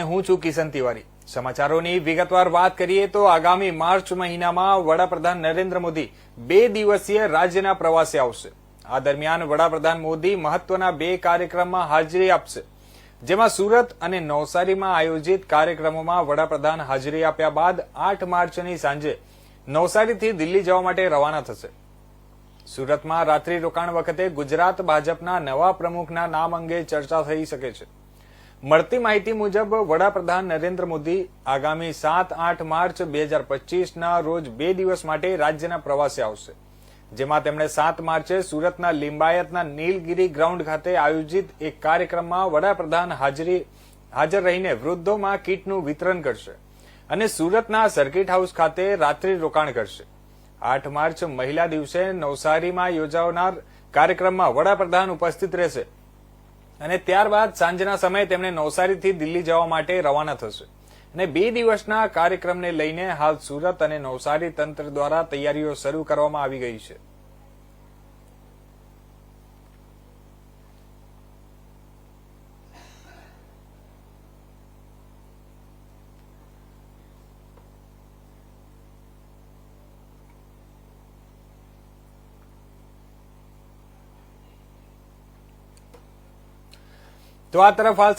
હું છું કિશન તિવારી। સમાચારોની વિગતવાર વાત કરીએ તો આગામી માર્ચ મહિનામાં વડાપ્રધાન નરેન્દ્ર મોદી 2 દિવસીય રાજ્યના પ્રવાસે આવશે। આ દરમિયાન વડાપ્રધાન મોદી મહત્વના 2 કાર્યક્રમમાં હાજરી આપશે, જેમાં સુરત અને નવસારીમાં આયોજિત કાર્યક્રમોમાં વડાપ્રધાન હાજરી આપ્યા બાદ 8 માર્ચની સાંજે નવસારીથી દિલ્હી જવા માટે રવાના થશે। સુરતમાં રાત્રિ રોકાણ વખતે ગુજરાત ભાજપના નવા પ્રમુખના નામ અંગે ચર્ચા થઈ શકે છે। મળતી માહિતી મુજબ વડાપ્રધાન નરેન્દ્ર મોદી આગામી 7-8 માર્ચ 2025ના રોજ 2 દિવસ માટે રાજ્યના પ્રવાસે આવશે, જેમાં તેમણે 7 માર્ચે સુરતના લિંબાયતના નીલગિરી ગ્રાઉન્ડ ખાતે આયોજિત એક કાર્યક્રમમાં વડાપ્રધાન હાજર રહીને વૃદ્ધોમાં કીટનું વિતરણ કરશે અને સુરતના સર્કિટ હાઉસ ખાતે રાત્રિ રોકાણ કરશે। 8 માર્ચ મહિલા દિવસે નવસારીમાં યોજાનાર કાર્યક્રમમાં વડાપ્રધાન ઉપસ્થિત રહેશે અને ત્યારબાદ સાંજના સમયે તેમણે નવસારીથી દિલ્હી જવા માટે રવાના થશે અને 2 દિવસના કાર્યક્રમને લઈને હાલ સુરત અને નવસારી તંત્ર દ્વારા તૈયારીઓ શરૂ કરવામાં આવી ગઈ છે। તો આ તરફ હાલ